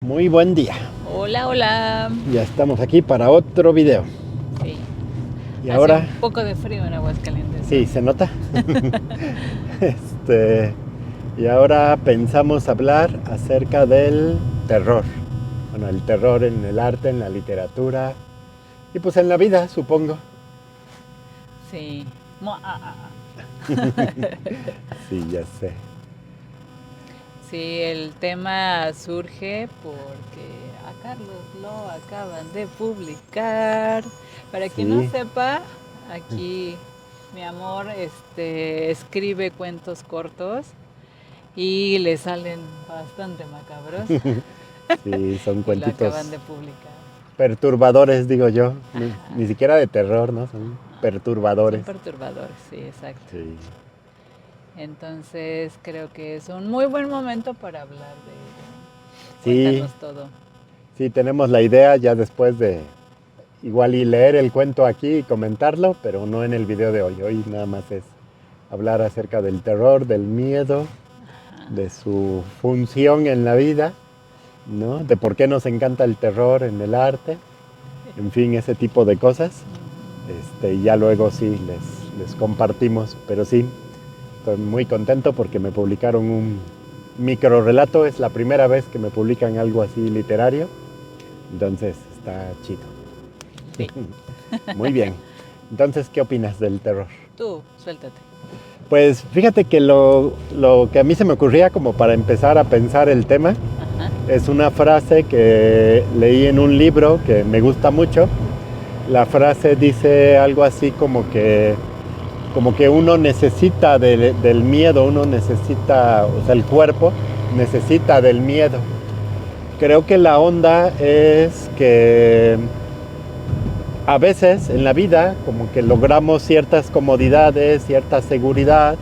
Muy buen día. Hola, hola. Ya estamos aquí para otro video. Sí, Y hace ahora, un poco de frío en Aguascalientes. sí, ¿se nota? Este, y ahora pensamos hablar acerca del terror. Bueno, el terror en el arte, en la literatura y pues en la vida, supongo. Sí. Sí, ya sé. Sí, el tema surge porque a Carlos lo acaban de publicar. Para quien no Sí, sepa, aquí mi amor escribe cuentos cortos y le salen bastante macabros sí, son y lo cuentitos acaban de publicar. perturbadores, digo yo. Ni Ajá. siquiera de terror, ¿no? Son Son perturbadores. perturbadores, sí, exacto. Sí. Entonces creo que es un muy buen momento para hablar de ello. Sí, Cuéntanos todo. sí, tenemos la idea ya después de igual y leer el cuento aquí y comentarlo, pero no en el video de hoy. Hoy nada más es hablar acerca del terror, del miedo, de su función en la vida, ¿no? De por qué nos encanta el terror en el arte, en fin, ese tipo de cosas. Y ya luego sí les compartimos, pero sí, estoy muy contento porque me publicaron un micro relato, es la primera vez que me publican algo así literario, entonces está chido. Sí, Muy bien. Entonces, ¿qué opinas del terror? tú, suéltate. Pues fíjate que lo que a mí se me ocurría como para empezar a pensar el tema Ajá. es una frase que leí en un libro que me gusta mucho. La frase dice algo así como que uno necesita del miedo, uno necesita, o sea, el cuerpo necesita del miedo. Creo que la onda es que a veces en la vida como que logramos ciertas comodidades, cierta seguridad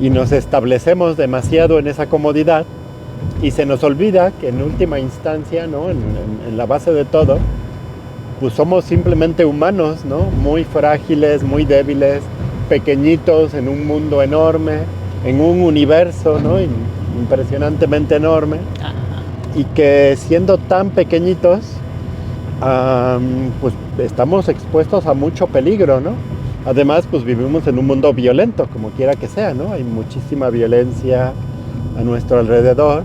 y nos establecemos demasiado en esa comodidad y se nos olvida que en última instancia, ¿no? En la base de todo, pues somos simplemente humanos, ¿no? Muy frágiles, muy débiles, pequeñitos en un mundo enorme, en un universo, ¿no? Impresionantemente enorme, Ajá. y que siendo tan pequeñitos, pues estamos expuestos a mucho peligro, ¿no? Además, pues vivimos en un mundo violento, como quiera que sea, ¿no? Hay muchísima violencia a nuestro alrededor.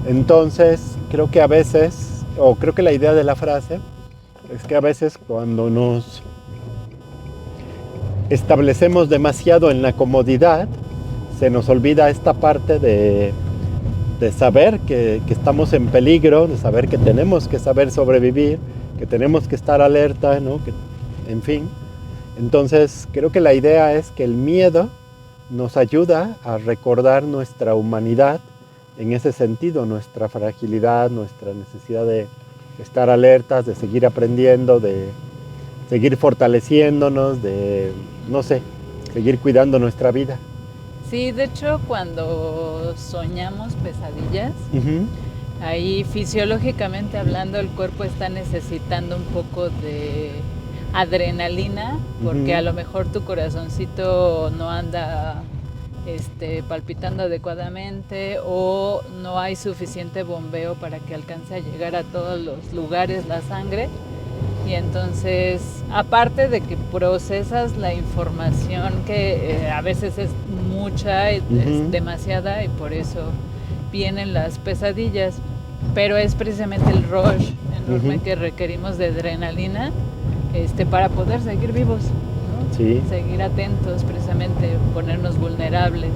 Entonces, creo que a veces, o creo que la idea de la frase es que a veces cuando nos establecemos demasiado en la comodidad, se nos olvida esta parte de saber que estamos en peligro, de saber que tenemos que saber sobrevivir, que tenemos que estar alerta, ¿no? En fin. Entonces, creo que la idea es que el miedo nos ayuda a recordar nuestra humanidad en ese sentido, nuestra fragilidad, nuestra necesidad de estar alertas, de seguir aprendiendo, de seguir fortaleciéndonos, de, no sé, seguir cuidando nuestra vida. Sí, de hecho, cuando soñamos pesadillas, Uh-huh. ahí fisiológicamente hablando, el cuerpo está necesitando un poco de adrenalina, porque a Uh-huh. lo mejor tu corazoncito no anda palpitando adecuadamente o no hay suficiente bombeo para que alcance a llegar a todos los lugares la sangre. Y entonces, aparte de que procesas la información que a veces es mucha, es Uh-huh. demasiada y por eso vienen las pesadillas, pero es precisamente el rush enorme Uh-huh. que requerimos de adrenalina para poder seguir vivos, ¿no? Sí, Seguir atentos, precisamente ponernos vulnerables.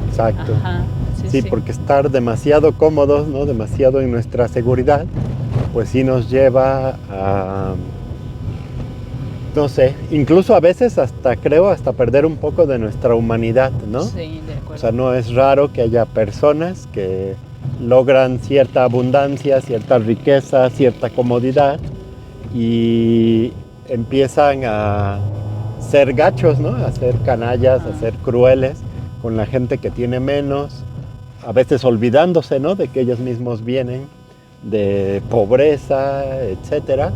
exacto. Ajá, sí, Sí, sí. porque estar demasiado cómodos, ¿no? Demasiado en nuestra seguridad, pues sí nos lleva a, no sé, incluso a veces hasta creo hasta perder un poco de nuestra humanidad, ¿no? Sí, de O acuerdo. sea, no es raro que haya personas que logran cierta abundancia, cierta riqueza, cierta comodidad y empiezan a ser gachos, ¿no? A ser canallas, a ser crueles con la gente que tiene menos, a veces olvidándose, ¿no? De que ellos mismos vienen de pobreza, etcétera.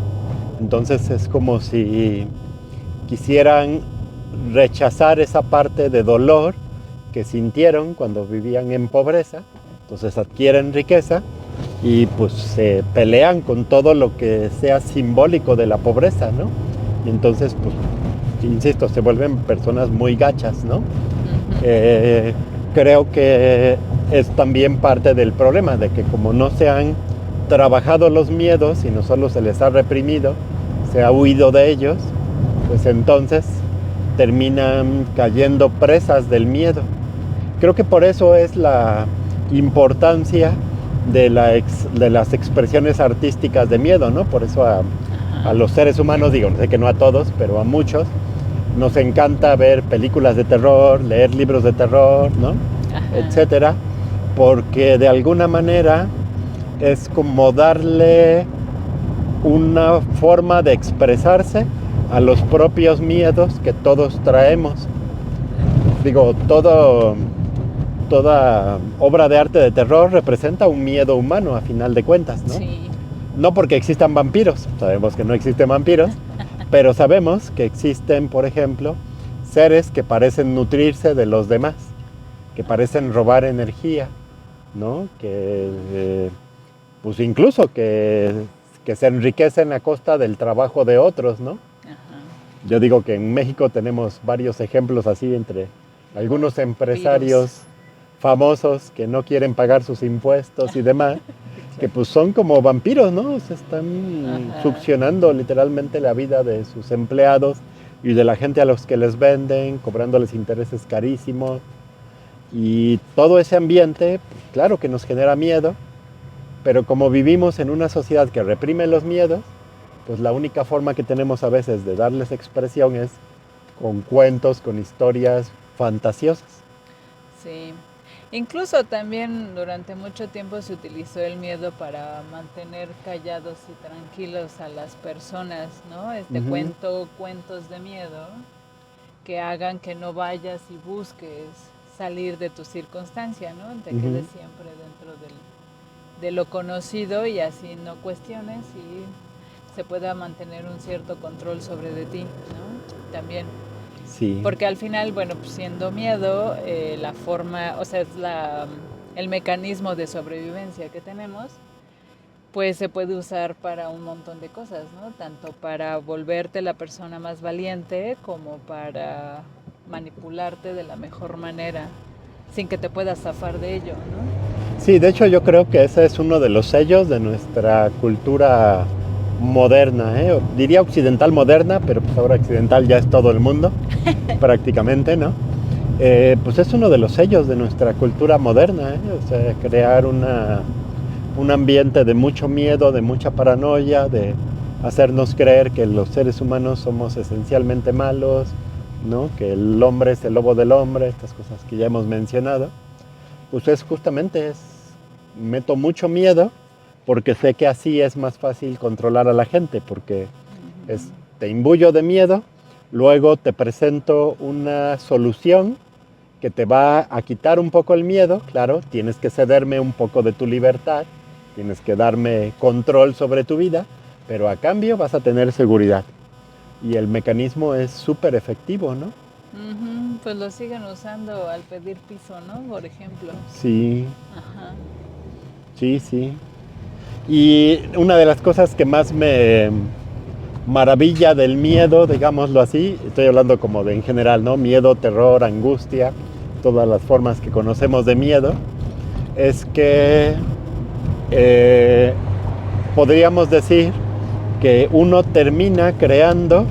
Entonces es como si quisieran rechazar esa parte de dolor que sintieron cuando vivían en pobreza. Entonces adquieren riqueza y pues se pelean con todo lo que sea simbólico de la pobreza, ¿no? Y entonces, pues, insisto, se vuelven personas muy gachas, ¿no? Creo que es también parte del problema de que como no se han trabajado los miedos, sino solo se les ha reprimido, se ha huido de ellos, pues entonces terminan cayendo presas del miedo. Creo que por eso es la importancia de las expresiones artísticas de miedo, ¿no? Por eso a los seres humanos, digo, sé que no a todos, pero a muchos, nos encanta ver películas de terror, leer libros de terror, ¿no? Etcétera, porque de alguna manera es como darle una forma de expresarse a los propios miedos que todos traemos. Digo, toda obra de arte de terror representa un miedo humano a final de cuentas, ¿no? Sí. No porque existan vampiros, sabemos que no existen vampiros, pero sabemos que existen, por ejemplo, seres que parecen nutrirse de los demás, que parecen robar energía, ¿no? Que pues incluso que se enriquecen a costa del trabajo de otros, ¿no? Yo digo que en México tenemos varios ejemplos así entre algunos empresarios famosos que no quieren pagar sus impuestos y demás, que pues son como vampiros, ¿no? Se están succionando literalmente la vida de sus empleados y de la gente a los que les venden, cobrándoles intereses carísimos. Y todo ese ambiente, pues, claro que nos genera miedo, pero como vivimos en una sociedad que reprime los miedos, pues la única forma que tenemos a veces de darles expresión es con cuentos, con historias fantasiosas. Sí. Incluso también durante mucho tiempo se utilizó el miedo para mantener callados y tranquilos a las personas, ¿no? Cuentos de miedo que hagan que no vayas y busques salir de tu circunstancia, ¿no? Te quedes siempre dentro de lo conocido y así no cuestiones y se pueda mantener un cierto control sobre de ti, ¿no? También. Sí. Porque al final, bueno, pues siendo miedo, la forma, o sea, es el mecanismo de sobrevivencia que tenemos, pues se puede usar para un montón de cosas, ¿no? Tanto para volverte la persona más valiente como para manipularte de la mejor manera, sin que te puedas zafar de ello, ¿no? Sí, de hecho yo creo que ese es uno de los sellos de nuestra cultura moderna, ¿eh? Diría occidental moderna, pero pues ahora occidental ya es todo el mundo, prácticamente, ¿no? Pues es uno de los sellos de nuestra cultura moderna, ¿eh? O sea, crear un ambiente de mucho miedo, de mucha paranoia, de hacernos creer que los seres humanos somos esencialmente malos, ¿no? Que el hombre es el lobo del hombre, estas cosas que ya hemos mencionado. Pues es justamente, meto mucho miedo porque sé que así es más fácil controlar a la gente, porque te imbuyo de miedo, luego te presento una solución que te va a quitar un poco el miedo, claro, tienes que cederme un poco de tu libertad, tienes que darme control sobre tu vida, pero a cambio vas a tener seguridad. Y el mecanismo es súper efectivo, ¿no? Pues lo siguen usando al pedir piso, ¿no? Por ejemplo. Sí. Sí. Y una de las cosas que más me maravilla del miedo, digámoslo así, estoy hablando como de en general, ¿no? Miedo, terror, angustia, todas las formas que conocemos de miedo, es que podríamos decir que uno termina creando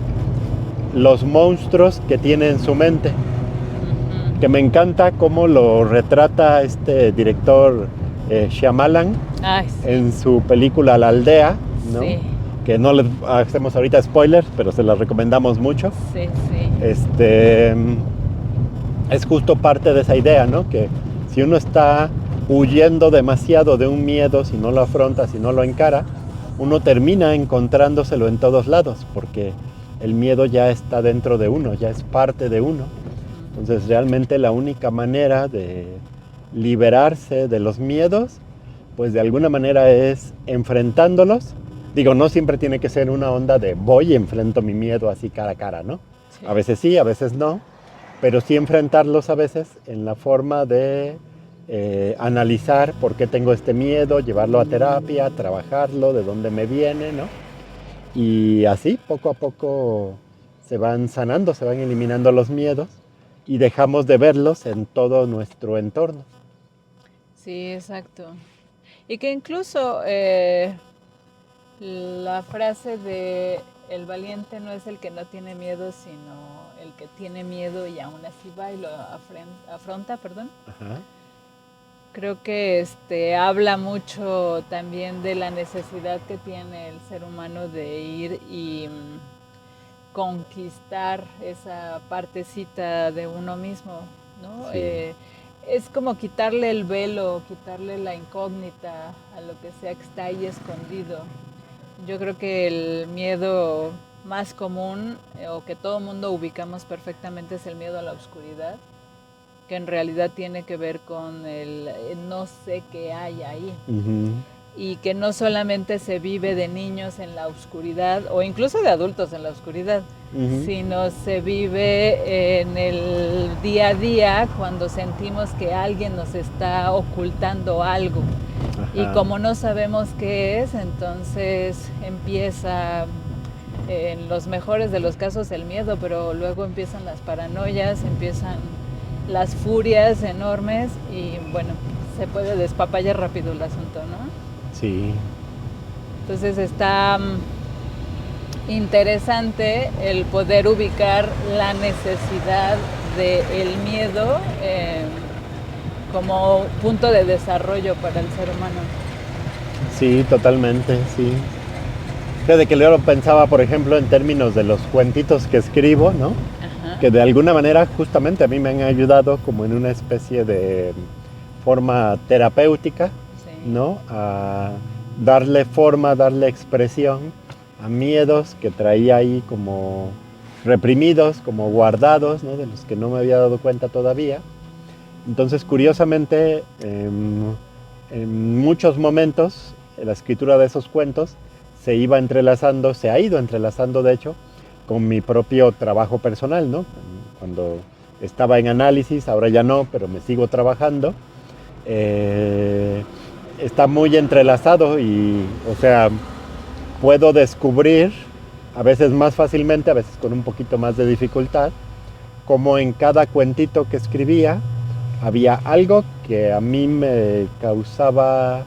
los monstruos que tiene en su mente. Que me encanta cómo lo retrata este director Shyamalan en su película La Aldea, ¿no? Sí. Que no les hacemos ahorita spoilers, pero se las recomendamos mucho. Sí. Es justo parte de esa idea, ¿no? Que si uno está huyendo demasiado de un miedo, si no lo afronta, si no lo encara, uno termina encontrándoselo en todos lados, porque el miedo ya está dentro de uno, ya es parte de uno. Entonces realmente la única manera de liberarse de los miedos, pues de alguna manera es enfrentándolos. Digo, no siempre tiene que ser una onda de voy y enfrento mi miedo así cara a cara, ¿no? Sí. A veces sí, a veces no, pero sí enfrentarlos a veces en la forma de analizar por qué tengo este miedo, llevarlo a terapia, trabajarlo, de dónde me viene, ¿no? Y así, poco a poco, se van sanando, se van eliminando los miedos y dejamos de verlos en todo nuestro entorno. Sí, exacto. Y que incluso la frase de el valiente no es el que no tiene miedo, sino el que tiene miedo y aún así va y lo afronta, perdón. Ajá. Creo que habla mucho también de la necesidad que tiene el ser humano de ir y conquistar esa partecita de uno mismo, ¿no? Sí. Es como quitarle el velo, quitarle la incógnita a lo que sea que está ahí escondido. Yo creo que el miedo más común o que todo mundo ubicamos perfectamente es el miedo a la oscuridad, que en realidad tiene que ver con el no sé qué hay ahí. Uh-huh. Y que no solamente se vive de niños en la oscuridad o incluso de adultos en la oscuridad, uh-huh, sino se vive en el día a día cuando sentimos que alguien nos está ocultando algo. Ajá. Y como no sabemos qué es, entonces empieza, en los mejores de los casos, el miedo, pero luego empiezan las paranoias, empiezan las furias enormes y bueno, se puede despapallar rápido el asunto, ¿no? Sí. Entonces está interesante el poder ubicar la necesidad del miedo como punto de desarrollo para el ser humano. Sí, totalmente, sí. Desde que yo lo pensaba, por ejemplo, en términos de los cuentitos que escribo, ¿no? Ajá. Que de alguna manera justamente a mí me han ayudado como en una especie de forma terapéutica, sí, ¿no? A darle forma, darle expresión a miedos que traía ahí como reprimidos, como guardados, ¿no? De los que no me había dado cuenta todavía. Entonces, curiosamente, en muchos momentos, la escritura de esos cuentos se iba entrelazando, se ha ido entrelazando, de hecho, con mi propio trabajo personal, ¿no? Cuando estaba en análisis, ahora ya no, pero me sigo trabajando. Está muy entrelazado y, o sea, puedo descubrir, a veces más fácilmente, a veces con un poquito más de dificultad, como en cada cuentito que escribía había algo que a mí me causaba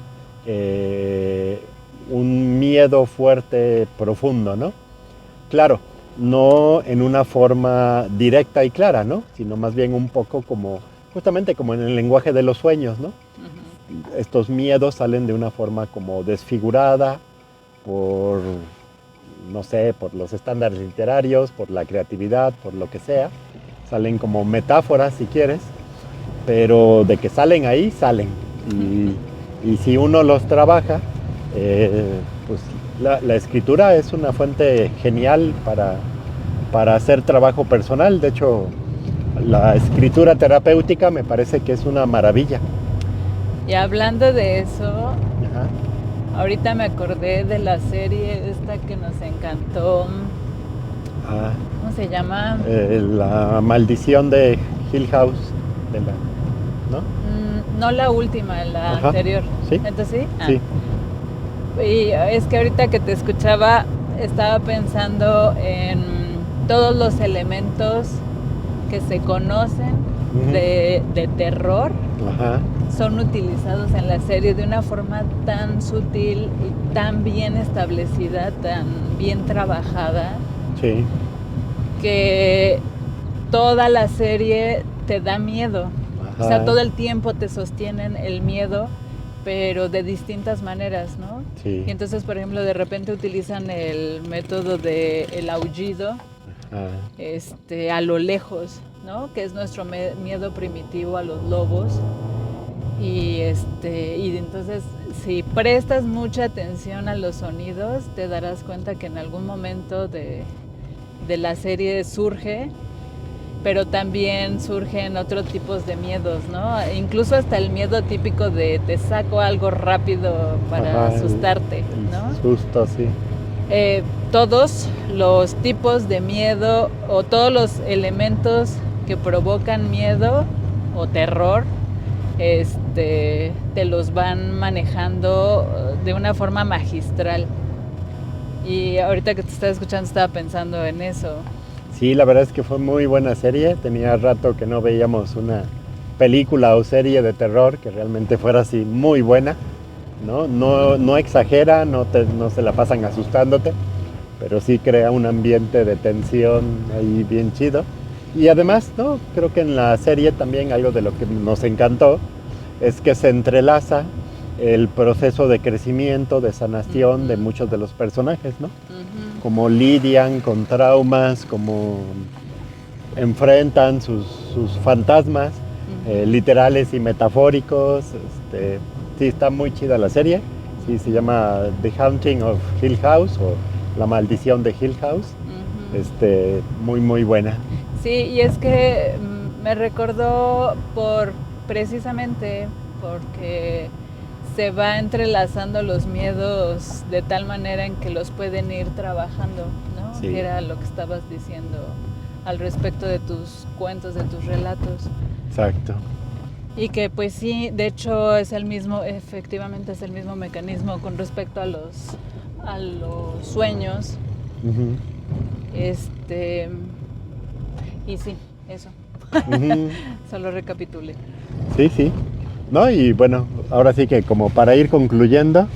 un miedo fuerte, profundo, ¿no? Claro, no en una forma directa y clara, ¿no? Sino más bien un poco como, justamente como en el lenguaje de los sueños, ¿no? Uh-huh. Estos miedos salen de una forma como desfigurada por, no sé, por los estándares literarios, por la creatividad, por lo que sea. Salen como metáforas, si quieres, pero de que salen ahí, salen. Y si uno los trabaja, pues la escritura es una fuente genial para hacer trabajo personal. De hecho, la escritura terapéutica me parece que es una maravilla. Y hablando de eso, ajá, ahorita me acordé de la serie esta que nos encantó. ¿Cómo se llama? La maldición de Hill House. ¿No? No la última, la ajá, anterior. ¿Sí? ¿Entonces sí? Sí. Y es que ahorita que te escuchaba, estaba pensando en todos los elementos que se conocen, uh-huh, de terror. Ajá. Son utilizados en la serie de una forma tan sutil y tan bien establecida, tan bien trabajada, sí, que toda la serie te da miedo. Ajá. O sea, todo el tiempo te sostienen el miedo, pero de distintas maneras, ¿no? Sí. Y entonces, por ejemplo, de repente utilizan el método del aullido, a lo lejos, ¿no? Que es nuestro miedo primitivo a los lobos. Y entonces, si prestas mucha atención a los sonidos, te darás cuenta que en algún momento de la serie surge, pero también surgen otros tipos de miedos, ¿no? Incluso hasta el miedo típico de te saco algo rápido para asustarte, ¿no? El susto, sí. Todos los tipos de miedo o todos los elementos que provocan miedo o terror te los van manejando de una forma magistral. Y ahorita que te estaba escuchando estaba pensando en eso. Sí, la verdad es que fue muy buena serie. Tenía rato que no veíamos una película o serie de terror que realmente fuera así muy buena, ¿no? No exagera, no se la pasan asustándote, pero sí crea un ambiente de tensión ahí bien chido. Y además, ¿no? Creo que en la serie también algo de lo que nos encantó es que se entrelaza el proceso de crecimiento, de sanación de muchos de los personajes, ¿no? Como lidian con traumas, como enfrentan sus fantasmas, literales y metafóricos. Sí, está muy chida la serie. Sí, se llama The Haunting of Hill House o La Maldición de Hill House. Muy, muy buena. Sí, y es que me recordó precisamente porque se va entrelazando los miedos de tal manera en que los pueden ir trabajando, ¿no? Sí. Que era lo que estabas diciendo al respecto de tus cuentos, de tus relatos. Exacto. Y que pues sí, de hecho efectivamente es el mismo mecanismo con respecto a los sueños. Uh-huh. Y sí, eso. Uh-huh. Solo recapitulé. Sí, sí. No, y bueno, ahora sí que como para ir concluyendo,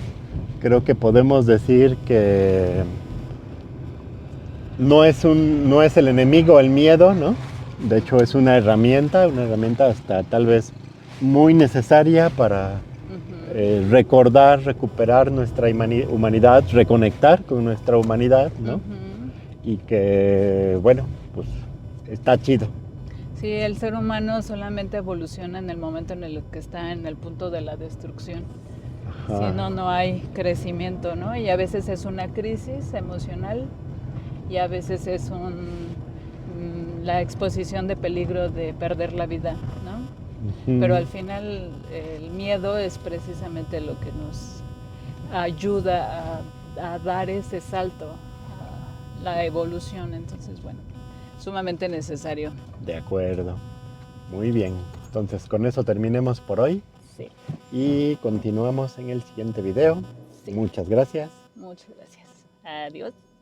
creo que podemos decir que no es el enemigo el miedo, ¿no? De hecho es una herramienta hasta tal vez muy necesaria para recordar, recuperar nuestra humanidad, reconectar con nuestra humanidad, ¿no? Y que, bueno, pues está chido. Sí, el ser humano solamente evoluciona en el momento en el que está en el punto de la destrucción. Si no, no hay crecimiento, ¿no? Y a veces es una crisis emocional y a veces es la exposición de peligro de perder la vida, ¿no? Uh-huh. Pero al final el miedo es precisamente lo que nos ayuda a dar ese salto a la evolución. Entonces, bueno, sumamente necesario. De acuerdo. Muy bien. Entonces, con eso terminemos por hoy. Sí. Y continuamos en el siguiente video. Sí. Muchas gracias. Muchas gracias. Adiós.